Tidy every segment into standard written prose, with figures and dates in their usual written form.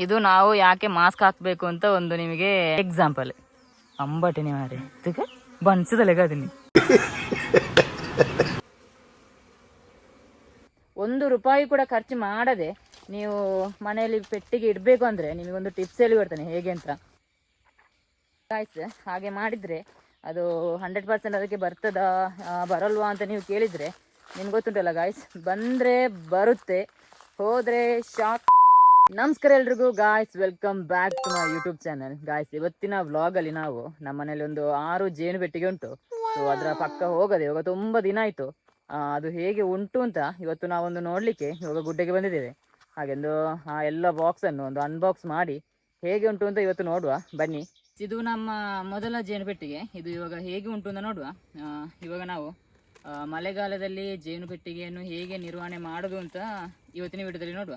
ಇದು ನಾವು ಯಾಕೆ ಮಾಸ್ಕ್ ಹಾಕಬೇಕು ಅಂತ ಒಂದು ನಿಮಗೆ ಎಕ್ಸಾಂಪಲ್. ಅಂಬಟಿನಿ ಮಾರೆ ಬನ್ಸದಲೆಗದಿನಿ. ₹1 ಕೂಡ ಖರ್ಚು ಮಾಡದೆ ನೀವು ಮನೆಯಲ್ಲಿ ಪೆಟ್ಟಿಗೆ ಇಡಬೇಕು ಅಂದರೆ ನಿಮಗೊಂದು ಟಿಪ್ಸ್ ಹೇಳಿ ಕೊಡ್ತೇನೆ ಹೇಗೆ ಅಂತ. ಗಾಯ್ಸ್, ಹಾಗೆ ಮಾಡಿದರೆ ಅದು 100% ಅದಕ್ಕೆ ಬರ್ತದಾ ಬರಲ್ವಾ ಅಂತ ನೀವು ಕೇಳಿದರೆ ನಿಮ್ಗೆ ಗೊತ್ತುಂಟಲ್ಲ ಗಾಯ್ಸ್, ಬಂದರೆ ಬರುತ್ತೆ, ಹೋದರೆ ಶಾಕ್. ನಮಸ್ಕಾರ ಎಲ್ರಿಗೂ guys, welcome back to my YouTube channel. Guys, ಇವತ್ತಿನ ವ್ಲಾಗಲ್ಲಿ ನಾವು ನಮ್ಮ ಮನೇಲಿ ಒಂದು 6 ಜೇನು ಪೆಟ್ಟಿಗೆ ಉಂಟು. ಸೊ ಅದರ ಪಕ್ಕ ಹೋಗದೆ ಇವಾಗ ತುಂಬ ದಿನ ಆಯಿತು. ಅದು ಹೇಗೆ ಉಂಟು ಅಂತ ಇವತ್ತು ನಾವೊಂದು ನೋಡಲಿಕ್ಕೆ ಇವಾಗ ಗುಡ್ಡೆಗೆ ಬಂದಿದ್ದೇವೆ. ಹಾಗೆಂದು ಆ ಎಲ್ಲ ಬಾಕ್ಸನ್ನು ಒಂದು ಅನ್ಬಾಕ್ಸ್ ಮಾಡಿ ಹೇಗೆ ಉಂಟು ಅಂತ ಇವತ್ತು ನೋಡುವ ಬನ್ನಿ. ಇದು ನಮ್ಮ ಮೊದಲ ಜೇನು ಪೆಟ್ಟಿಗೆ. ಇದು ಇವಾಗ ಹೇಗೆ ಉಂಟು ಅಂತ ನೋಡುವ. ಇವಾಗ ನಾವು ಮಳೆಗಾಲದಲ್ಲಿ ಜೇನು ಪೆಟ್ಟಿಗೆಯನ್ನು ಹೇಗೆ ನಿರ್ವಹಣೆ ಮಾಡೋದು ಅಂತ ಇವತ್ತಿನ ವಿಡಿಯೋದಲ್ಲಿ ನೋಡುವ.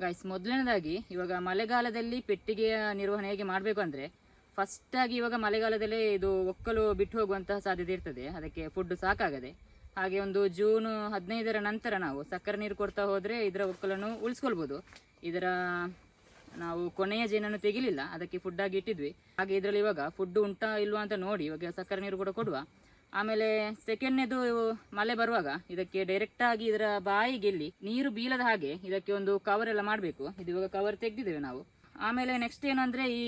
ಗಾಯ್ಸ್, ಮೊದಲನೇದಾಗಿ ಇವಾಗ ಮಳೆಗಾಲದಲ್ಲಿ ಪೆಟ್ಟಿಗೆಯ ನಿರ್ವಹಣೆ ಹೇಗೆ ಮಾಡಬೇಕು ಅಂದರೆ, ಫಸ್ಟಾಗಿ ಇವಾಗ ಮಳೆಗಾಲದಲ್ಲೇ ಇದು ಒಕ್ಕಲು ಬಿಟ್ಟು ಹೋಗುವಂತಹ ಸಾಧ್ಯತೆ ಇರ್ತದೆ, ಅದಕ್ಕೆ ಫುಡ್ ಸಾಕಾಗದೆ. ಹಾಗೆ ಒಂದು ಜೂನ್ 15ರ ನಂತರ ನಾವು ಸಕ್ಕರೆ ನೀರು ಕೊಡ್ತಾ ಹೋದರೆ ಇದರ ಒಕ್ಕಲನ್ನು ಉಳಿಸ್ಕೊಳ್ಬೋದು. ಇದರ ನಾವು ಕೊನೆಯ ಜೇನನ್ನು ತೆಗಿಲಿಲ್ಲ, ಅದಕ್ಕೆ ಫುಡ್ಡಾಗಿ ಇಟ್ಟಿದ್ವಿ. ಹಾಗೆ ಇದರಲ್ಲಿ ಇವಾಗ ಫುಡ್ ಉಂಟಾ ಇಲ್ವಾ ಅಂತ ನೋಡಿ ಇವಾಗ ಸಕ್ಕರೆ ನೀರು ಕೂಡ ಕೊಡುವ. ಆಮೇಲೆ ಸೆಕೆಂಡ್ನೇದು ಮಳೆ ಬರುವಾಗ ಇದಕ್ಕೆ ಡೈರೆಕ್ಟಾಗಿ ಇದರ ಬಾಯಿಗೆ ಇಲ್ಲಿ ನೀರು ಬೀಳದ ಹಾಗೆ ಇದಕ್ಕೆ ಒಂದು ಕವರ್ ಎಲ್ಲ ಮಾಡಬೇಕು. ಇದು ಇವಾಗ ಕವರ್ ತೆಗೆದಿದ್ದೇವೆ ನಾವು. ಆಮೇಲೆ ನೆಕ್ಸ್ಟ್ ಏನಂದರೆ, ಈ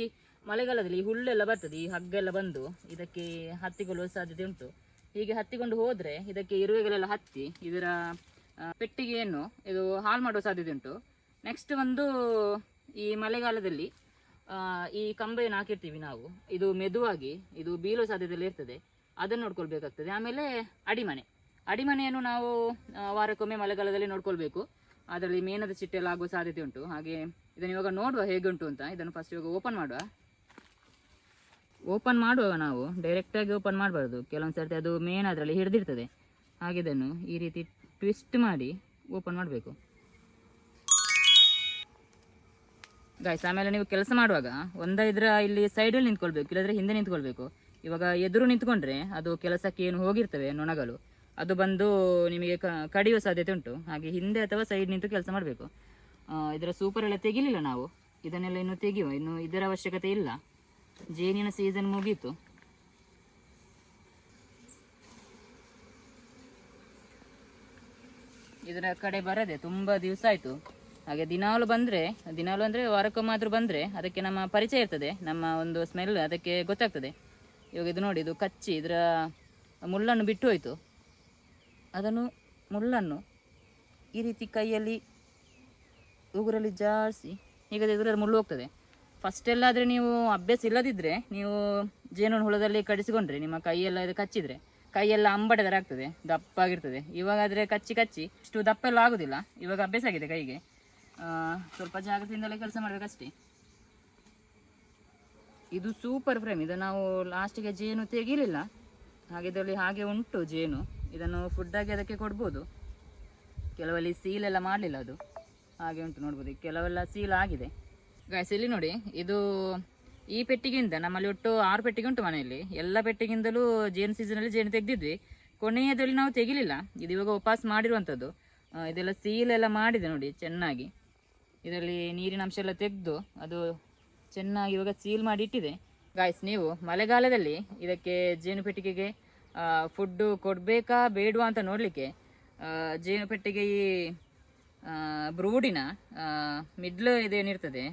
ಮಳೆಗಾಲದಲ್ಲಿ ಈ ಹುಲ್ಲೆಲ್ಲ ಬರ್ತದೆ, ಈ ಹಗ್ಗೆಲ್ಲ ಬಂದು ಇದಕ್ಕೆ ಹತ್ತಿಕೊಳ್ಳುವ ಸಾಧ್ಯತೆ ಉಂಟು. ಹೀಗೆ ಹತ್ತಿಕೊಂಡು ಹೋದರೆ ಇದಕ್ಕೆ ಇರುವೆಗಳೆಲ್ಲ ಹತ್ತಿ ಇದರ ಪೆಟ್ಟಿಗೆಯನ್ನು ಇದು ಹಾಳು ಮಾಡುವ ಸಾಧ್ಯತೆ ಉಂಟು. ನೆಕ್ಸ್ಟ್ ಒಂದು, ಈ ಮಳೆಗಾಲದಲ್ಲಿ ಈ ಕಂಬ ಏನು ಹಾಕಿರ್ತೀವಿ ನಾವು, ಇದು ಮೆದುವಾಗಿ ಇದು ಬೀಳೋ ಸಾಧ್ಯತೆಯಲ್ಲಿ ಇರ್ತದೆ, ಅದನ್ನು ನೋಡ್ಕೊಳ್ಬೇಕಾಗ್ತದೆ. ಆಮೇಲೆ ಅಡಿಮನೆಯನ್ನು ನಾವು ವಾರಕ್ಕೊಮ್ಮೆ ಮಳೆಗಾಲದಲ್ಲಿ ನೋಡ್ಕೊಳ್ಬೇಕು. ಅದರಲ್ಲಿ ಮೇಣದ ಚಿಟ್ಟೆಲ್ಲ ಆಗುವ ಸಾಧ್ಯತೆ ಉಂಟು. ಹಾಗೆ ಇದನ್ನು ಇವಾಗ ನೋಡುವ ಹೇಗೆ ಉಂಟು ಅಂತ. ಇದನ್ನು ಫಸ್ಟ್ ಇವಾಗ ಓಪನ್ ಮಾಡುವಾಗ ನಾವು ಡೈರೆಕ್ಟಾಗಿ ಓಪನ್ ಮಾಡಬಾರ್ದು, ಕೆಲವೊಂದು ಸರ್ತಿ ಅದು ಮೇನ್ ಅದರಲ್ಲಿ ಹಿಡಿದಿರ್ತದೆ. ಹಾಗೆ ಇದನ್ನು ಈ ರೀತಿ ಟ್ವಿಸ್ಟ್ ಮಾಡಿ ಓಪನ್ ಮಾಡಬೇಕು ಗಾಯ್ಸ್. ಆಮೇಲೆ ನೀವು ಕೆಲಸ ಮಾಡುವಾಗ ಇದರ ಇಲ್ಲಿ ಸೈಡಲ್ಲಿ ನಿಂತ್ಕೊಳ್ಬೇಕು, ಇಲ್ಲದ್ರೆ ಹಿಂದೆ ನಿಂತ್ಕೊಳ್ಬೇಕು. ಇವಾಗ ಎದುರು ನಿಂತ್ಕೊಂಡ್ರೆ ಅದು ಕೆಲಸಕ್ಕೆ ಏನು ಹೋಗಿರ್ತವೆ ನೊಣಗಳು, ಅದು ಬಂದು ನಿಮಗೆ ಕಡಿಯುವ ಸಾಧ್ಯತೆ ಉಂಟು. ಹಾಗೆ ಹಿಂದೆ ಅಥವಾ ಸೈಡ್ ನಿಂತು ಕೆಲಸ ಮಾಡಬೇಕು. ಇದರ ಸೂಪರ್ ಎಲ್ಲ ತೆಗಿಲಿಲ್ಲ ನಾವು, ಇದನ್ನೆಲ್ಲ ಇನ್ನು ತೆಗೆಯುವ. ಇನ್ನು ಇದರ ಅವಶ್ಯಕತೆ ಇಲ್ಲ, ಜೇನಿನ ಸೀಸನ್ ಮುಗೀತು. ಇದರ ಕಡೆ ಬರದೆ ತುಂಬ ದಿವಸ ಆಯಿತು. ಹಾಗೆ ದಿನಾಲು ಅಂದರೆ ವಾರಕ್ಕೊಮ್ಮಾದರೂ ಬಂದರೆ ಅದಕ್ಕೆ ನಮ್ಮ ಪರಿಚಯ ಇರ್ತದೆ, ನಮ್ಮ ಒಂದು ಸ್ಮೆಲ್ ಅದಕ್ಕೆ ಗೊತ್ತಾಗ್ತದೆ. ಇವಾಗ ಇದು ನೋಡಿ, ಇದು ಕಚ್ಚಿ ಇದರ ಮುಳ್ಳನ್ನು ಬಿಟ್ಟು ಹೋಯಿತು. ಅದನ್ನು ಮುಳ್ಳನ್ನು ಈ ರೀತಿ ಕೈಯಲ್ಲಿ ಉಗುರಲ್ಲಿ ಜಾರಿಸಿ ಈಗ ಇದರಲ್ಲಿ ಮುಳ್ಳು ಹೋಗ್ತದೆ. ಫಸ್ಟೆಲ್ಲಾದರೆ ನೀವು ಅಭ್ಯಾಸ ಇಲ್ಲದಿದ್ದರೆ ನೀವು ಜೇನು ಹುಳದಲ್ಲಿ ಕಡಿಸಿಕೊಂಡ್ರೆ ನಿಮ್ಮ ಕೈಯೆಲ್ಲ ಇದು ಕಚ್ಚಿದರೆ ಕೈಯೆಲ್ಲ ಅಂಬಟೆ ಥರ ಆಗ್ತದೆ, ದಪ್ಪಾಗಿರ್ತದೆ. ಇವಾಗಾದರೆ ಕಚ್ಚಿ ಇಷ್ಟು ದಪ್ಪ ಎಲ್ಲ ಆಗೋದಿಲ್ಲ, ಇವಾಗ ಅಭ್ಯಾಸ ಆಗಿದೆ ಕೈಗೆ. ಸ್ವಲ್ಪ ಜಾಗ್ರತೆಯಿಂದಲೇ ಕೆಲಸ ಮಾಡಬೇಕಷ್ಟೇ. ಇದು ಸೂಪರ್ ಫ್ರೇಮ್, ಇದು ನಾವು ಲಾಸ್ಟಿಗೆ ಜೇನು ತೆಗಿಲಿಲ್ಲ, ಹಾಗೆ ಇದರಲ್ಲಿ ಹಾಗೆ ಉಂಟು ಜೇನು. ಇದನ್ನು ಫುಡ್ಡಾಗಿ ಅದಕ್ಕೆ ಕೊಡ್ಬೋದು. ಕೆಲವಲ್ಲಿ ಸೀಲೆಲ್ಲ ಮಾಡಲಿಲ್ಲ, ಅದು ಹಾಗೆ ಉಂಟು ನೋಡ್ಬೋದು. ಕೆಲವೆಲ್ಲ ಸೀಲ್ ಆಗಿದೆ ಗಾಯ್ಸ್. ಇಲ್ಲಿ ನೋಡಿ, ಇದು ಈ ಪೆಟ್ಟಿಗೆಯಿಂದ ನಮ್ಮಲ್ಲಿ ಒಟ್ಟು 6 ಪೆಟ್ಟಿಗೆ ಉಂಟು ಮನೆಯಲ್ಲಿ. ಎಲ್ಲ ಪೆಟ್ಟಿಗೆಯಿಂದಲೂ ಜೇನು ಸೀಸನಲ್ಲಿ ಜೇನು ತೆಗೆದಿದ್ವಿ, ಕೊನೆಯದಲ್ಲಿ ನಾವು ತೆಗಿಲಿಲ್ಲ. ಇದು ಇವಾಗ ವಾಪಸ್ ಮಾಡಿರುವಂಥದ್ದು. ಇದೆಲ್ಲ ಸೀಲೆಲ್ಲ ಮಾಡಿದೆ ನೋಡಿ ಚೆನ್ನಾಗಿ. ಇದರಲ್ಲಿ ನೀರಿನ ಅಂಶ ಎಲ್ಲ ತೆಗೆದು ಅದು ಚೆನ್ನಾಗಿ ಇವಾಗ ಸೀಲ್ ಮಾಡಿ ಇಟ್ಟಿದೆ ಗಾಯ್ಸ್. ನೀವು ಮಳೆಗಾಲದಲ್ಲಿ ಇದಕ್ಕೆ ಜೇನು ಪೆಟ್ಟಿಗೆಗೆ ಫುಡ್ಡು ಕೊಡಬೇಕಾ ಬೇಡವಾ ಅಂತ ನೋಡಲಿಕ್ಕೆ, ಜೇನು ಪೆಟ್ಟಿಗೆ ಈ ಬ್ರೂಡಿನ ಮಿಡ್ಲ್ ಇದೇನಿರ್ತದೆ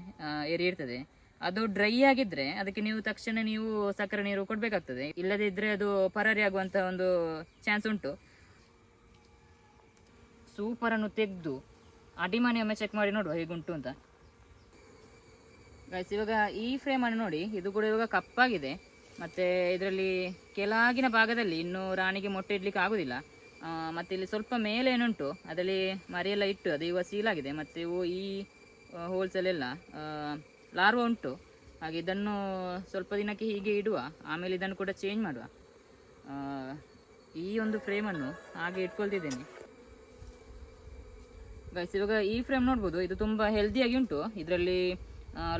ಏರಿ ಇರ್ತದೆ, ಅದು ಡ್ರೈ ಆಗಿದ್ದರೆ ಅದಕ್ಕೆ ನೀವು ತಕ್ಷಣ ನೀವು ಸಕ್ಕರೆ ನೀರು ಕೊಡಬೇಕಾಗ್ತದೆ. ಇಲ್ಲದೇ ಇದ್ದರೆ ಅದು ಪರಾರಿ ಆಗುವಂಥ ಒಂದು ಚಾನ್ಸ್ ಉಂಟು. ಸೂಪರನ್ನು ತೆಗೆದು ಅಡಿಮನೆ ಒಮ್ಮೆ ಚೆಕ್ ಮಾಡಿ ನೋಡುವ ಹೇಗುಂಟು ಅಂತ ಗೈಸ್. ಇವಾಗ ಈ ಫ್ರೇಮನ್ನು ನೋಡಿ, ಇದು ಕೂಡ ಇವಾಗ ಕಪ್ಪಾಗಿದೆ. ಮತ್ತು ಇದರಲ್ಲಿ ಕೆಳಗಿನ ಭಾಗದಲ್ಲಿ ಇನ್ನೂ ರಾಣಿಗೆ ಮೊಟ್ಟೆ ಇಡಲಿಕ್ಕೆ ಆಗೋದಿಲ್ಲ. ಮತ್ತು ಇಲ್ಲಿ ಸ್ವಲ್ಪ ಮೇಲೆ ಏನುಂಟು ಅದರಲ್ಲಿ ಮರಿಯೆಲ್ಲ ಇಟ್ಟು ಅದು ಇವಾಗ ಸೀಲಾಗಿದೆ. ಮತ್ತು ಇವು ಈ ಹೋಲ್ಸಲ್ಲೆಲ್ಲ ಲಾರ್ವ ಉಂಟು. ಹಾಗೆ ಇದನ್ನು ಸ್ವಲ್ಪ ದಿನಕ್ಕೆ ಹೀಗೆ ಇಡುವ, ಆಮೇಲೆ ಇದನ್ನು ಕೂಡ ಚೇಂಜ್ ಮಾಡುವ. ಈ ಒಂದು ಫ್ರೇಮನ್ನು ಹಾಗೆ ಇಟ್ಕೊಳ್ತಿದ್ದೇನೆ ಗೈಸ್. ಇವಾಗ ಈ ಫ್ರೇಮ್ ನೋಡ್ಬೋದು, ಇದು ತುಂಬ ಹೆಲ್ದಿಯಾಗಿ ಉಂಟು. ಇದರಲ್ಲಿ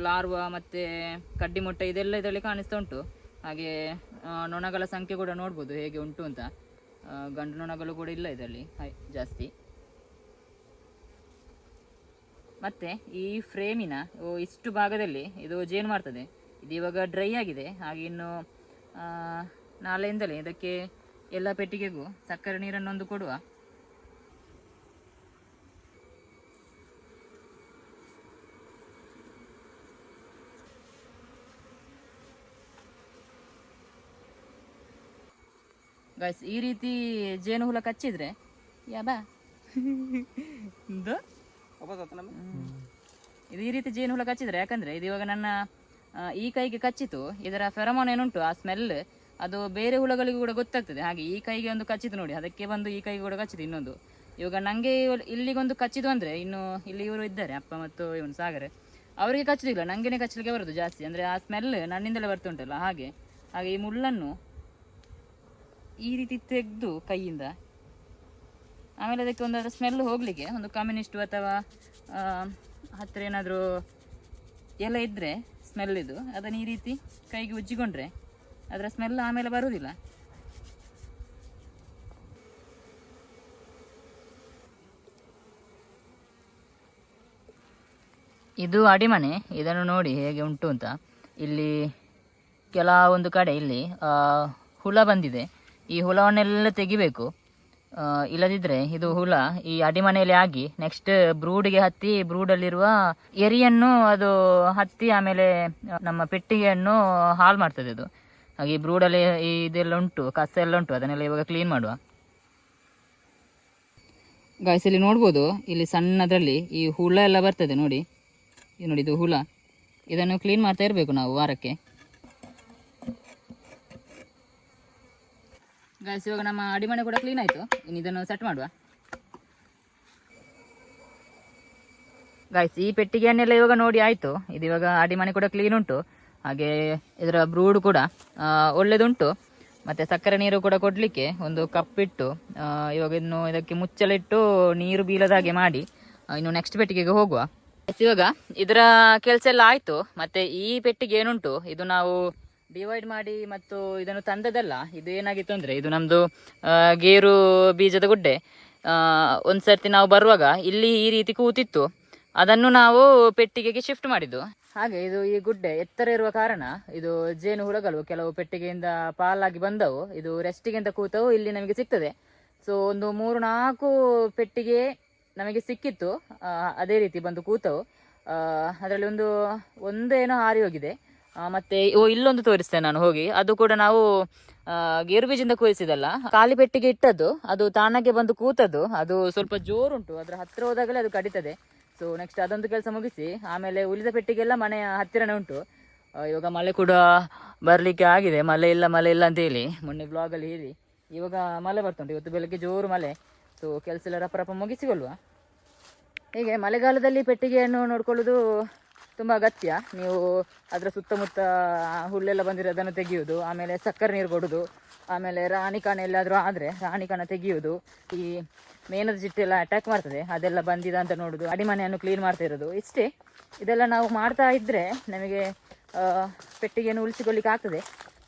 ಲಾರ್ವಾ ಮತ್ತು ಕಡ್ಡಿ ಮೊಟ್ಟೆ ಇದೆಲ್ಲ ಇದರಲ್ಲಿ ಕಾಣಿಸ್ತಾ ಉಂಟು. ಹಾಗೆ ನೊಣಗಳ ಸಂಖ್ಯೆ ಕೂಡ ನೋಡ್ಬೋದು ಹೇಗೆ ಉಂಟು ಅಂತ. ಗಂಡು ನೊಣಗಳು ಕೂಡ ಇಲ್ಲ ಇದರಲ್ಲಿ ಜಾಸ್ತಿ. ಮತ್ತು ಈ ಫ್ರೇಮಿನ ಇಷ್ಟು ಭಾಗದಲ್ಲಿ ಇದು ಜೇನು ಮಾಡ್ತದೆ. ಇದು ಇವಾಗ ಡ್ರೈ ಆಗಿದೆ, ಹಾಗೆ ಇನ್ನು ನಾಳೆಯಿಂದಲೇ ಇದಕ್ಕೆ ಎಲ್ಲ ಪೆಟ್ಟಿಗೆಗೂ ಸಕ್ಕರೆ ನೀರನ್ನೊಂದು ಕೊಡುವ. ಗೈಸ್, ಈ ರೀತಿ ಜೇನು ಹುಳ ಕಚ್ಚಿದ್ರೆ ಇದು ಈ ರೀತಿ ಜೇನು ಹುಳ ಕಚ್ಚಿದ್ರೆ, ಯಾಕಂದ್ರೆ ಇದು ಇವಾಗ ನನ್ನ ಈ ಕೈಗೆ ಕಚ್ಚಿತು, ಇದರ ಫೆರಮೋನ್ ಏನುಂಟು ಆ ಸ್ಮೆಲ್ ಅದು ಬೇರೆ ಹುಳಗಳಿಗೂ ಕೂಡ ಗೊತ್ತಾಗ್ತದೆ. ಹಾಗೆ ಈ ಕೈಗೆ ಒಂದು ಕಚ್ಚಿತು ನೋಡಿ, ಅದಕ್ಕೆ ಬಂದು ಈ ಕೈಗೆ ಕೂಡ ಕಚ್ಚಿತು ಇನ್ನೊಂದು. ಇವಾಗ ನನಗೆ ಇಲ್ಲಿಗೊಂದು ಕಚ್ಚಿತು ಅಂದರೆ ಇನ್ನು ಇಲ್ಲಿ ಇವರು ಇದ್ದಾರೆ ಅಪ್ಪ ಮತ್ತು ಇವನು ಸಾಗರ್, ಅವರಿಗೆ ಕಚ್ಚೋದಿಲ್ಲ, ನನಗೇನೆ ಕಚ್ಚಲಿಕ್ಕೆ ಬರೋದು ಜಾಸ್ತಿ. ಅಂದರೆ ಆ ಸ್ಮೆಲ್ ನನ್ನಿಂದಲೇ ಬರ್ತುಂಟಲ್ಲ, ಹಾಗೆ ಈ ಮುಳ್ಳನ್ನು ಈ ರೀತಿ ತೆಗೆದು ಕೈಯಿಂದ, ಆಮೇಲೆ ಅದಕ್ಕೆ ಒಂದು ಸ್ಮೆಲ್ ಹೋಗಲಿಕ್ಕೆ ಒಂದು ಕಮ್ಯುನಿಸ್ಟು ಅಥವಾ ಹತ್ತಿರ ಏನಾದರೂ ಎಲ್ಲ ಇದ್ದರೆ ಸ್ಮೆಲ್ ಇದು, ಅದನ್ನು ಈ ರೀತಿ ಕೈಗೆ ಉಜ್ಜಿಕೊಂಡ್ರೆ ಅದರ ಸ್ಮೆಲ್ ಆಮೇಲೆ ಬರುವುದಿಲ್ಲ. ಇದು ಅಡಿಮನೆ, ಇದನ್ನು ನೋಡಿ ಹೇಗೆ ಉಂಟು ಅಂತ. ಇಲ್ಲಿ ಕೆಲವೊಂದು ಕಡೆ ಇಲ್ಲಿ ಹುಳ ಬಂದಿದೆ, ಈ ಹುಳವನ್ನೆಲ್ಲ ತೆಗಿಬೇಕು. ಇಲ್ಲದಿದ್ದರೆ ಇದು ಹುಳ ಈ ಅಡಿಮನೆಯಲ್ಲಿ ಆಗಿ ನೆಕ್ಸ್ಟ್ ಬ್ರೂಡ್ಗೆ ಹತ್ತಿ ಬ್ರೂಡಲ್ಲಿರುವ ಎರಿಯನ್ನು ಅದು ಹತ್ತಿ ಆಮೇಲೆ ನಮ್ಮ ಪೆಟ್ಟಿಗೆಯನ್ನು ಹಾಳು ಮಾಡ್ತದೆ ಅದು. ಹಾಗೆ ಬ್ರೂಡಲ್ಲಿ ಇದೆಲ್ಲ ಉಂಟು, ಕಸ ಎಲ್ಲ ಉಂಟು, ಅದನ್ನೆಲ್ಲ ಇವಾಗ ಕ್ಲೀನ್ ಮಾಡುವ. ಗಾಯ್ಸ್, ಇಲ್ಲಿ ನೋಡ್ಬೋದು, ಇಲ್ಲಿ ಸಣ್ಣದರಲ್ಲಿ ಈ ಹುಳ ಎಲ್ಲ ಬರ್ತದೆ ನೋಡಿ, ಇದು ಹುಳ. ಇದನ್ನು ಕ್ಲೀನ್ ಮಾಡ್ತಾ ಇರಬೇಕು ನಾವು ವಾರಕ್ಕೆ. ಗಾಯ್ಸ್, ಇವಾಗ ನಮ್ಮ ಅಡಿಮನೆ ಕೂಡ ಕ್ಲೀನ್ ಆಯಿತು, ಇನ್ನು ಇದನ್ನು ಸೆಟ್ ಮಾಡುವ. ಗಾಯ್ಸ್, ಈ ಪೆಟ್ಟಿಗೆಯನ್ನೆಲ್ಲ ಇವಾಗ ನೋಡಿ ಆಯಿತು. ಇದು ಇವಾಗ ಅಡಿಮನೆ ಕೂಡ ಕ್ಲೀನ್ ಉಂಟು, ಹಾಗೆ ಇದರ ಬ್ರೂಡ್ ಕೂಡ ಒಳ್ಳೆದುಂಟು. ಮತ್ತು ಸಕ್ಕರೆ ನೀರು ಕೂಡ ಕೊಡಲಿಕ್ಕೆ ಒಂದು ಕಪ್ಪಿಟ್ಟು ಇವಾಗ ಇನ್ನು ಇದಕ್ಕೆ ಮುಚ್ಚಲಿಟ್ಟು ನೀರು ಬೀಳದ ಹಾಗೆ ಮಾಡಿ ಇನ್ನು ನೆಕ್ಸ್ಟ್ ಪೆಟ್ಟಿಗೆಗೆ ಹೋಗುವ. ಇವಾಗ ಇದರ ಕೆಲಸ ಎಲ್ಲ ಆಯಿತು. ಮತ್ತು ಈ ಪೆಟ್ಟಿಗೆ ಏನುಂಟು ಇದು ನಾವು ಡಿವೈಡ್ ಮಾಡಿ ಮತ್ತು ಇದನ್ನು ತಂದದಲ್ಲ, ಇದು ಏನಾಗಿತ್ತು ಅಂದರೆ ಇದು ನಮ್ಮದು ಗೇರು ಬೀಜದ ಗುಡ್ಡೆ. ಒಂದು ಸರ್ತಿ ನಾವು ಬರುವಾಗ ಇಲ್ಲಿ ಈ ರೀತಿ ಕೂತಿತ್ತು, ಅದನ್ನು ನಾವು ಪೆಟ್ಟಿಗೆಗೆ ಶಿಫ್ಟ್ ಮಾಡಿದ್ದು. ಹಾಗೆ ಇದು ಈ ಗುಡ್ಡೆ ಎತ್ತರ ಇರುವ ಕಾರಣ ಇದು ಜೇನು ಹುಳಗಳು ಕೆಲವು ಪೆಟ್ಟಿಗೆಯಿಂದ ಪಾಲಾಗಿ ಬಂದವು, ಇದು ರೆಸ್ಟಿಗೆ ಅಂತ ಕೂತವು ಇಲ್ಲಿ ನಮಗೆ ಸಿಗ್ತದೆ. ಸೊ ಒಂದು 3-4 ಪೆಟ್ಟಿಗೆ ನಮಗೆ ಸಿಕ್ಕಿತ್ತು, ಅದೇ ರೀತಿ ಬಂದು ಕೂತವು. ಅದರಲ್ಲಿ ಒಂದೇನೋ ಹಾರಿ ಹೋಗಿದೆ. ಮತ್ತೆ ಇಲ್ಲೊಂದು ತೋರಿಸ್ತೇನೆ ನಾನು ಹೋಗಿ, ಅದು ಕೂಡ ನಾವು ಗೇರು ಬೀಜದಿಂದ ಕೂರಿಸಿದಲ್ಲ, ಖಾಲಿ ಪೆಟ್ಟಿಗೆ ಇಟ್ಟದ್ದು, ಅದು ತಾನಾಗೆ ಬಂದು ಕೂತದ್ದು. ಅದು ಸ್ವಲ್ಪ ಜೋರುಂಟು, ಅದರ ಹತ್ತಿರ ಹೋದಾಗಲೇ ಅದು ಕಡಿತದೆ. ಸೊ ನೆಕ್ಸ್ಟ್ ಅದೊಂದು ಕೆಲಸ ಮುಗಿಸಿ ಆಮೇಲೆ ಉಳಿದ ಪೆಟ್ಟಿಗೆಲ್ಲ ಮನೆಯ ಹತ್ತಿರನೇ ಉಂಟು. ಇವಾಗ ಮಳೆ ಕೂಡ ಬರಲಿಕ್ಕೆ ಆಗಿದೆ, ಮಳೆ ಇಲ್ಲ ಅಂತೇಳಿ ಮೊನ್ನೆ ಬ್ಲಾಗಲ್ಲಿ ಹೇಳಿ, ಇವಾಗ ಮಳೆ ಬರ್ತುಂಟು. ಇವತ್ತು ಬೆಳಗ್ಗೆ ಜೋರು ಮಳೆ. ಸೊ ಕೆಲಸ ಎಲ್ಲ ರಪ್ಪ ಮುಗಿಸಿಕೊಳ್ಳುವ. ಹೀಗೆ ಮಳೆಗಾಲದಲ್ಲಿ ಪೆಟ್ಟಿಗೆಯನ್ನು ನೋಡ್ಕೊಳ್ಳೋದು ತುಂಬ ಅಗತ್ಯ. ನೀವು ಅದರ ಸುತ್ತಮುತ್ತ ಹುಲ್ಲೆಲ್ಲ ಬಂದಿರೋದನ್ನು ತೆಗೆಯೋದು, ಆಮೇಲೆ ಸಕ್ಕರೆ ನೀರು ಕೊಡೋದು, ಆಮೇಲೆ ರಾಣಿಕಾಣ ಎಲ್ಲಾದರೂ ಆದರೆ ರಾಣಿಕಾಣ ತೆಗೆಯೋದು, ಈ ಮೇನದ ಜಿಟ್ಟೆಲ್ಲ ಅಟ್ಯಾಕ್ ಮಾಡ್ತದೆ ಅದೆಲ್ಲ ಬಂದಿದೆ ಅಂತ ನೋಡೋದು, ಅಡಿಮನೆಯನ್ನು ಕ್ಲೀನ್ ಮಾಡ್ತಾ ಇರೋದು, ಇಷ್ಟೇ. ಇದೆಲ್ಲ ನಾವು ಮಾಡ್ತಾ ಇದ್ದರೆ ನಮಗೆ ಪೆಟ್ಟಿಗೆಯನ್ನು ಉಳಿಸಿಕೊಳ್ಳಿಕ್ಕೆ ಆಗ್ತದೆ,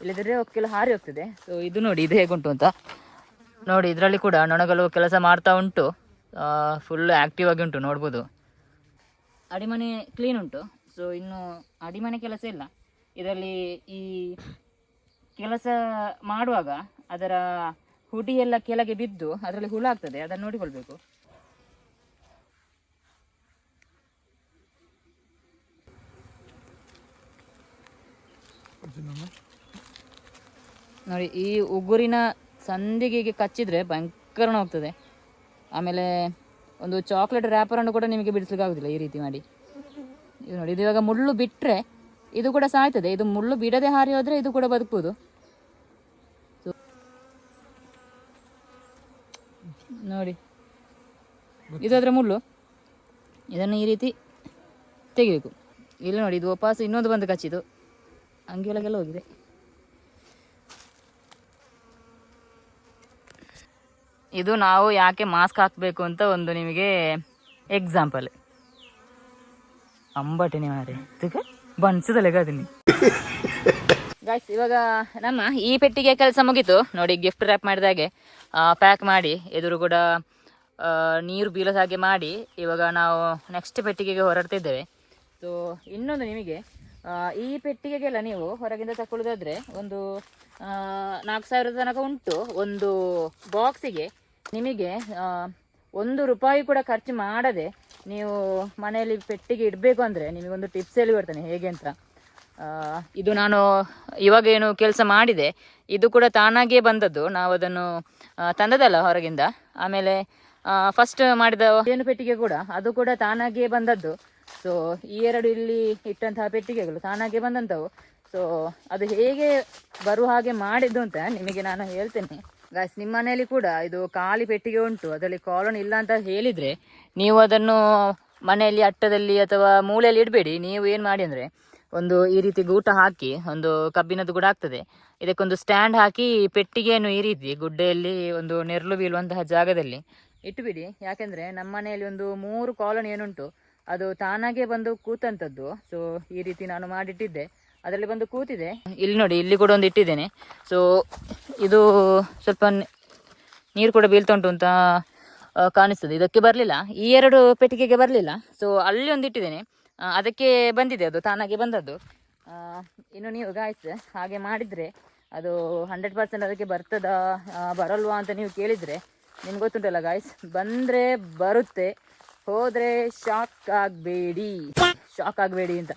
ಇಲ್ಲದಿದ್ದರೆ ಒಕ್ಕೆಲ್ಲ ಹಾರಿ ಹೋಗ್ತದೆ. ಸೊ ಇದು ನೋಡಿ, ಇದು ಹೇಗುಂಟು ಅಂತ ನೋಡಿ. ಇದರಲ್ಲಿ ಕೂಡ ನೊಣಗಳು ಕೆಲಸ ಮಾಡ್ತಾ ಉಂಟು, ಫುಲ್ ಆ್ಯಕ್ಟಿವ್ ಆಗಿ ಉಂಟು, ನೋಡ್ಬೋದು. ಅಡಿಮನೆ ಕ್ಲೀನ್ ಉಂಟು. ಸೊ ಇನ್ನು ಅಡಿಮನೆ ಕೆಲಸ ಇಲ್ಲ. ಇದರಲ್ಲಿ ಈ ಕೆಲಸ ಮಾಡುವಾಗ ಅದರ ಹುಡಿ ಎಲ್ಲ ಕೆಳಗೆ ಬಿದ್ದು ಅದರಲ್ಲಿ ಹುಳ ಆಗ್ತದೆ, ಅದನ್ನು ನೋಡಿಕೊಳ್ಬೇಕು. ನೋಡಿ, ಈ ಉಗುರಿನ ಸಂದಿಗೆ ಕಚ್ಚಿದ್ರೆ ಭಯಂಕರ ಹೋಗ್ತದೆ. ಆಮೇಲೆ ಒಂದು ಚಾಕ್ಲೇಟ್ ರ್ಯಾಪರನ್ನು ಕೂಡ ನಿಮಗೆ ಬಿಡಿಸ್ಲಿಕ್ಕೆ ಆಗೋದಿಲ್ಲ ಈ ರೀತಿ ಮಾಡಿ. ಇದು ನೋಡಿ, ಇದು ಇವಾಗ ಮುಳ್ಳು ಬಿಟ್ಟರೆ ಇದು ಕೂಡ ಸಾಯ್ತದೆ. ಇದು ಮುಳ್ಳು ಬಿಡದೆ ಹಾರಿ ಹೋದರೆ ಇದು ಕೂಡ ಬದುಕ್ಬೋದು. ನೋಡಿ, ಇದಾದರೆ ಮುಳ್ಳು, ಇದನ್ನು ಈ ರೀತಿ ತೆಗಿಬೇಕು. ಇಲ್ಲಿ ನೋಡಿ, ಇದು ವಾಪಸ್ ಇನ್ನೊಂದು ಬಂದು ಕಚ್ಚಿತು, ಅಂಗಿ ಒಳಗೆಲ್ಲ ಹೋಗಿದೆ. ಇದು ನಾವು ಯಾಕೆ ಮಾಸ್ಕ್ ಹಾಕಬೇಕು ಅಂತ ಒಂದು ನಿಮಗೆ ಎಕ್ಸಾಂಪಲ್. ಅಂಬಟಿನಿ ಮಾರೆ ಬನ್ಸದಲ್ಲ ಅದನ್ನ. ಗಾಯ್ಸ್, ಇವಾಗ ನಮ್ಮ ಈ ಪೆಟ್ಟಿಗೆ ಕೆಲಸ ಮುಗೀತು ನೋಡಿ. ಗಿಫ್ಟ್ ರ್ಯಾಪ್ ಮಾಡಿದಾಗೆ ಪ್ಯಾಕ್ ಮಾಡಿ ಎದುರು ಕೂಡ ನೀರು ಬೀಳೋ ಹಾಗೆ ಮಾಡಿ ಇವಾಗ ನಾವು ನೆಕ್ಸ್ಟ್ ಪೆಟ್ಟಿಗೆಗೆ ಹೊರಡ್ತಿದ್ದೇವೆ. ಸೊ ಇನ್ನೊಂದು ನಿಮಗೆ ಈ ಪೆಟ್ಟಿಗೆಗೆಲ್ಲ ನೀವು ಹೊರಗಿಂದ ತಗೊಳ್ಳೋದಾದರೆ ಒಂದು 4,000 ತನಕ ಉಂಟು. ಒಂದು ಬಾಕ್ಸಿಗೆ ನಿಮಗೆ 1 ರೂಪಾಯಿ ಕೂಡ ಖರ್ಚು ಮಾಡದೆ ನೀವು ಮನೆಯಲ್ಲಿ ಪೆಟ್ಟಿಗೆ ಇಡಬೇಕು ಅಂದರೆ ನಿಮಗೊಂದು ಟಿಪ್ಸ್ ಹೇಳಿ ಕೊಡ್ತೇನೆ ಹೇಗೆ ಅಂತ. ಇದು ನಾನು ಇವಾಗೇನು ಕೆಲಸ ಮಾಡಿದೆ, ಇದು ಕೂಡ ತಾನಾಗಿಯೇ ಬಂದದ್ದು, ನಾವು ಅದನ್ನು ತಂದದಲ್ಲ ಹೊರಗಿಂದ. ಆಮೇಲೆ ಫಸ್ಟ್ ಮಾಡಿದ ಜೇನು ಪೆಟ್ಟಿಗೆ ಕೂಡ ಅದು ಕೂಡ ತಾನಾಗಿಯೇ ಬಂದದ್ದು. ಸೊ ಈ 2 ಇಲ್ಲಿ ಇಟ್ಟಂತಹ ಪೆಟ್ಟಿಗೆಗಳು ತಾನಾಗಿಯೇ ಬಂದಂಥವು. ಸೊ ಅದು ಹೇಗೆ ಬರುವ ಹಾಗೆ ಮಾಡಿದ್ದು ಅಂತ ನಿಮಗೆ ನಾನು ಹೇಳ್ತೇನೆ. ಗಾಯ್ಸ್, ನಿಮ್ಮ ಮನೆಯಲ್ಲಿ ಕೂಡ ಇದು ಖಾಲಿ ಪೆಟ್ಟಿಗೆ ಉಂಟು, ಅದರಲ್ಲಿ ಕಾಲೋನಿ ಇಲ್ಲ ಅಂತ ಹೇಳಿದರೆ ನೀವು ಅದನ್ನು ಮನೆಯಲ್ಲಿ ಅಟ್ಟದಲ್ಲಿ ಅಥವಾ ಮೂಲೆಯಲ್ಲಿ ಇಡಬೇಡಿ. ನೀವು ಏನು ಮಾಡಿ ಅಂದರೆ ಒಂದು ಈ ರೀತಿ ಗೂಟ ಹಾಕಿ, ಒಂದು ಕಬ್ಬಿನದ್ದು ಕೂಡ ಆಗ್ತದೆ, ಇದಕ್ಕೊಂದು ಸ್ಟ್ಯಾಂಡ್ ಹಾಕಿ ಪೆಟ್ಟಿಗೆಯನ್ನು ಈ ರೀತಿ ಗುಡ್ಡೆಯಲ್ಲಿ ಒಂದು ನೆರಳು ಬೀಳುವಂತಹ ಜಾಗದಲ್ಲಿ ಇಟ್ಟುಬಿಡಿ. ಯಾಕೆಂದರೆ ನಮ್ಮ ಮನೆಯಲ್ಲಿ ಒಂದು 3 ಕಾಲೋನಿ ಏನುಂಟು ಅದು ತಾನಾಗೇ ಬಂದು ಕೂತಂಥದ್ದು. ಸೊ ಈ ರೀತಿ ನಾನು ಮಾಡಿಟ್ಟಿದ್ದೆ, ಅದರಲ್ಲಿ ಬಂದು ಕೂತಿದೆ. ಇಲ್ಲಿ ನೋಡಿ, ಇಲ್ಲಿ ಕೂಡ ಒಂದು ಇಟ್ಟಿದ್ದೇನೆ. ಸೊ ಇದು ಸ್ವಲ್ಪ ನೀರು ಕೂಡ ಬೀಳ್ತಾ ಉಂಟು ಅಂತ ಕಾಣಿಸ್ತದೆ. ಇದಕ್ಕೆ ಬರಲಿಲ್ಲ, ಈ 2 ಪೆಟ್ಟಿಗೆಗೆ ಬರಲಿಲ್ಲ. ಸೊ ಅಲ್ಲಿ ಒಂದು ಇಟ್ಟಿದ್ದೇನೆ, ಅದಕ್ಕೆ ಬಂದಿದೆ, ಅದು ತಾನಾಗೆ ಬಂದದ್ದು. ಇನ್ನು ನೀವು ಗಾಯ್ಸ್ ಹಾಗೆ ಮಾಡಿದರೆ ಅದು 100% ಅದಕ್ಕೆ ಬರ್ತದಾ ಬರಲ್ವಾ ಅಂತ ನೀವು ಕೇಳಿದರೆ, ನಿಮ್ಗೆ ಗೊತ್ತುಂಟಲ್ಲ ಗಾಯ್ಸ್, ಬಂದರೆ ಬರುತ್ತೆ, ಹೋದರೆ ಶಾಕ್ ಆಗಬೇಡಿ ಅಂತ.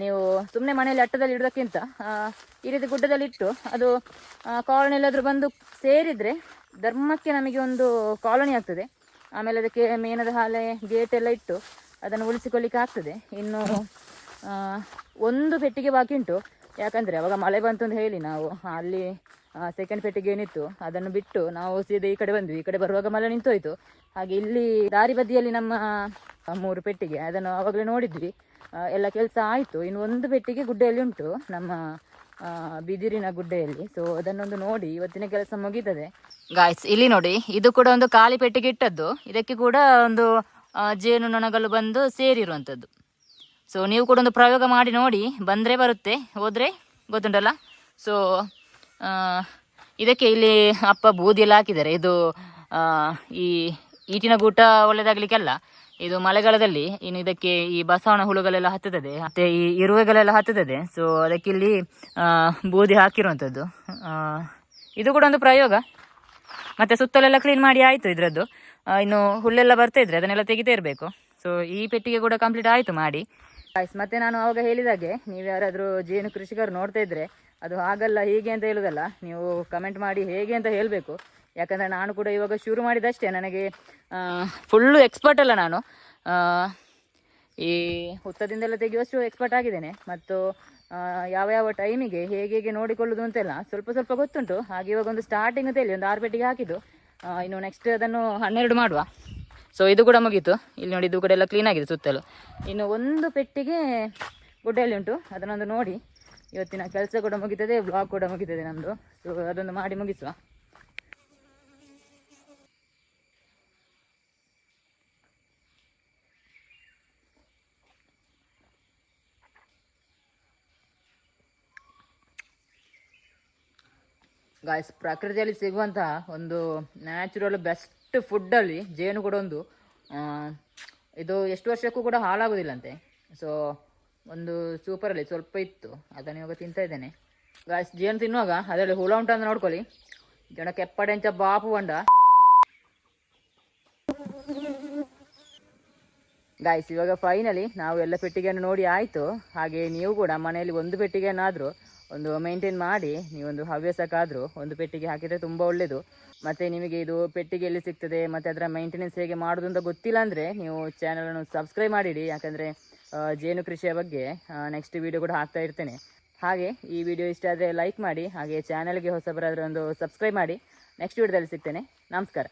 ನೀವು ಸುಮ್ಮನೆ ಮನೆಯಲ್ಲಿ ಅಟ್ಟದಲ್ಲಿ ಇಡೋದಕ್ಕಿಂತ ಈ ರೀತಿ ಗುಡ್ಡದಲ್ಲಿ ಇಟ್ಟು ಅದು ಕಾಲೋನಿ ಎಲ್ಲಾದರೂ ಬಂದು ಸೇರಿದರೆ ಧರ್ಮಕ್ಕೆ ನಮಗೆ ಒಂದು ಕಾಲೋನಿ ಆಗ್ತದೆ. ಆಮೇಲೆ ಅದಕ್ಕೆ ಮೇಣದ ಹಾಲೆ ಗೇಟ್ ಎಲ್ಲ ಇಟ್ಟು ಅದನ್ನು ಉಳಿಸಿಕೊಳ್ಳಿಕ್ಕೆ ಆಗ್ತದೆ. ಇನ್ನು ಒಂದು ಪೆಟ್ಟಿಗೆ ಬಾಕಿ ಉಂಟು, ಯಾಕಂದರೆ ಅವಾಗ ಮಳೆ ಬಂತು ಅಂತ ಹೇಳಿ ನಾವು ಅಲ್ಲಿ ಸೆಕೆಂಡ್ ಪೆಟ್ಟಿಗೆ ಏನಿತ್ತು ಅದನ್ನು ಬಿಟ್ಟು ನಾವು ಸೀದಾ ಈ ಕಡೆ ಬಂದ್ವಿ. ಈ ಕಡೆ ಬರುವಾಗ ಮಳೆ ನಿಂತೋಯ್ತು. ಹಾಗೆ ಇಲ್ಲಿ ದಾರಿ ಬದಿಯಲ್ಲಿ ನಮ್ಮ 3 ಪೆಟ್ಟಿಗೆ ಅದನ್ನು ಆವಾಗಲೇ ನೋಡಿದ್ವಿ, ಎಲ್ಲ ಕೆಲಸ ಆಯಿತು. ಇನ್ನು ಒಂದು ಪೆಟ್ಟಿಗೆ ಗುಡ್ಡೆಯಲ್ಲಿ ಉಂಟು, ನಮ್ಮ ಬಿದಿರಿನ ಗುಡ್ಡೆಯಲ್ಲಿ. ಸೊ ಅದನ್ನೊಂದು ನೋಡಿ ಇವತ್ತಿನ ಕೆಲಸ ಮುಗೀತದೆ. ಗಾಯ್ಸ್, ಇಲ್ಲಿ ನೋಡಿ, ಇದು ಕೂಡ ಒಂದು ಖಾಲಿ ಪೆಟ್ಟಿಗೆ ಇಟ್ಟದ್ದು, ಇದಕ್ಕೆ ಕೂಡ ಒಂದು ಜೇನು ನೊಣಗಳು ಬಂದು ಸೇರಿರುವಂಥದ್ದು. ಸೊ ನೀವು ಕೂಡ ಒಂದು ಪ್ರಯೋಗ ಮಾಡಿ ನೋಡಿ, ಬಂದರೆ ಬರುತ್ತೆ, ಹೋದರೆ ಗೊತ್ತುಂಟಲ್ಲ. ಸೊ ಇದಕ್ಕೆ ಇಲ್ಲಿ ಅಪ್ಪ ಬೂದಿ ಎಲ್ಲ ಹಾಕಿದ್ದಾರೆ. ಇದು ಈ ಈಟಿನ ಗೂಟ ಒಳ್ಳೆದಾಗಲಿಕ್ಕೆಲ್ಲ, ಇದು ಮಳೆಗಾಲದಲ್ಲಿ ಇನ್ನು ಇದಕ್ಕೆ ಈ ಬಸವನ ಹುಳುಗಳೆಲ್ಲ ಹತ್ತುತ್ತದೆ, ಮತ್ತು ಈ ಇರುವೆಗಳೆಲ್ಲ ಹತ್ತುತ್ತದೆ. ಸೊ ಅದಕ್ಕೆ ಇಲ್ಲಿ ಬೂದಿ ಹಾಕಿರುವಂಥದ್ದು. ಇದು ಕೂಡ ಒಂದು ಪ್ರಯೋಗ. ಮತ್ತು ಸುತ್ತಲೆಲ್ಲ ಕ್ಲೀನ್ ಮಾಡಿ ಆಯಿತು ಇದರದ್ದು. ಇನ್ನು ಹುಲ್ಲೆಲ್ಲ ಬರ್ತಾ ಇದ್ರೆ ಅದನ್ನೆಲ್ಲ ತೆಗಿತಾ ಇರಬೇಕು. ಸೊ ಈ ಪೆಟ್ಟಿಗೆ ಕೂಡ ಕಂಪ್ಲೀಟ್ ಆಯಿತು ಮಾಡಿ. ಮತ್ತೆ ನಾನು ಆವಾಗ ಹೇಳಿದಾಗೆ ನೀವು ಯಾರಾದರೂ ಜೇನು ಕೃಷಿಕರು ನೋಡ್ತಾ ಇದ್ದರೆ ಅದು ಹಾಗಲ್ಲ ಹೀಗೆ ಅಂತ ಹೇಳೋದಲ್ಲ, ನೀವು ಕಮೆಂಟ್ ಮಾಡಿ ಹೇಗೆ ಅಂತ ಹೇಳಬೇಕು. ಯಾಕಂದರೆ ನಾನು ಕೂಡ ಇವಾಗ ಶುರು ಮಾಡಿದಷ್ಟೇ, ನನಗೆ ಫುಲ್ಲು ಎಕ್ಸ್ಪರ್ಟ್ ಅಲ್ಲ ನಾನು. ಈ ಹುತ್ತದಿಂದೆಲ್ಲ ತೆಗೆಯುವಷ್ಟು ಎಕ್ಸ್ಪರ್ಟ್ ಆಗಿದ್ದೇನೆ. ಮತ್ತು ಯಾವ ಟೈಮಿಗೆ ಹೇಗೆ ನೋಡಿಕೊಳ್ಳೋದು ಅಂತೆಲ್ಲ ಸ್ವಲ್ಪ ಸ್ವಲ್ಪ ಗೊತ್ತುಂಟು. ಹಾಗೆ ಇವಾಗ ಒಂದು ಸ್ಟಾರ್ಟಿಂಗ್ ಅಂತ ಹೇಳಿ ಒಂದು 6 ಪೆಟ್ಟಿಗೆ ಹಾಕಿದ್ದು, ಇನ್ನು ನೆಕ್ಸ್ಟ್ ಅದನ್ನು 12 ಮಾಡುವ. ಸೊ ಇದು ಕೂಡ ಮುಗೀತು. ಇಲ್ಲಿ ನೋಡಿ, ಇದು ಕೂಡ ಎಲ್ಲ ಕ್ಲೀನ್ ಆಗಿದೆ ಸುತ್ತಲೂ. ಇನ್ನು ಒಂದು ಪೆಟ್ಟಿಗೆ ಗುಡ್ಡೆಯಲ್ಲಿ ಉಂಟು, ಅದನ್ನೊಂದು ನೋಡಿ. ಇವತ್ತಿನ ಕೆಲಸ ಕೂಡ ಮುಗೀತದೆ, ಬ್ಲಾಗ್ ಕೂಡ ಮುಗೀತದೆ ನಮ್ಮದು. ಸೊ ಅದೊಂದು ಮಾಡಿ ಮುಗಿಸುವ. ಗಾಯ್ಸ್, ಪ್ರಕೃತಿಯಲ್ಲಿ ಸಿಗುವಂತಹ ಒಂದು ನ್ಯಾಚುರಲ್ ಬೆಸ್ಟ್ ಫುಡ್ಡಲ್ಲಿ ಜೇನು ಕೂಡ ಒಂದು. ಇದು ಎಷ್ಟು ವರ್ಷಕ್ಕೂ ಕೂಡ ಹಾಳಾಗೋದಿಲ್ಲಂತೆ. ಸೊ ಒಂದು ಸೂಪರಲ್ಲಿ ಸ್ವಲ್ಪ ಇತ್ತು, ಅದನ್ನು ಇವಾಗ ತಿಂತಾ ಇದ್ದೇನೆ. ಗಾಯ್ಸ್, ಜೇನು ತಿನ್ನುವಾಗ ಅದರಲ್ಲಿ ಹುಳ ಉಂಟು ಅಂತ ನೋಡ್ಕೊಳ್ಳಿ. ಜನ ಕೆಪ್ಪಡೆಂಚ ಬಾಪು ಬಂಡ. ಗಾಯ್ಸ್, ಇವಾಗ ಫೈನಲಿ ನಾವು ಎಲ್ಲ ಪೆಟ್ಟಿಗೆಯನ್ನು ನೋಡಿ ಆಯಿತು. ಹಾಗೆ ನೀವು ಕೂಡ ಮನೆಯಲ್ಲಿ ಒಂದು ಪೆಟ್ಟಿಗೆಯನ್ನಾದರೂ ಒಂದು ಮೇಂಟೈನ್ ಮಾಡಿ, ನೀವೊಂದು ಹವ್ಯಾಸಕ್ಕಾದರೂ ಒಂದು ಪೆಟ್ಟಿಗೆ ಹಾಕಿದರೆ ತುಂಬ ಒಳ್ಳೆಯದು. ಮತ್ತು ನಿಮಗೆ ಇದು ಪೆಟ್ಟಿಗೆಯಲ್ಲಿ ಸಿಗ್ತದೆ ಮತ್ತು ಅದರ ಮೇಂಟೆನೆನ್ಸ್ ಹೇಗೆ ಮಾಡೋದು ಅಂತ ಗೊತ್ತಿಲ್ಲ ಅಂದರೆ ನೀವು ಚಾನಲನ್ನು ಸಬ್ಸ್ಕ್ರೈಬ್ ಮಾಡಿಡಿ. ಯಾಕಂದರೆ ಜೇನು ಕೃಷಿಯ ಬಗ್ಗೆ ನೆಕ್ಸ್ಟ್ ವೀಡಿಯೋ ಕೂಡ ಹಾಕ್ತಾ ಇರ್ತೇನೆ. ಹಾಗೆ ಈ ವಿಡಿಯೋ ಇಷ್ಟ ಆದರೆ ಲೈಕ್ ಮಾಡಿ, ಹಾಗೆ ಚಾನಲ್ಗೆ ಹೊಸಬರಾದರೆ ಒಂದು ಸಬ್ಸ್ಕ್ರೈಬ್ ಮಾಡಿ. ನೆಕ್ಸ್ಟ್ ವಿಡಿಯೋದಲ್ಲಿ ಸಿಗ್ತೇನೆ. ನಮಸ್ಕಾರ.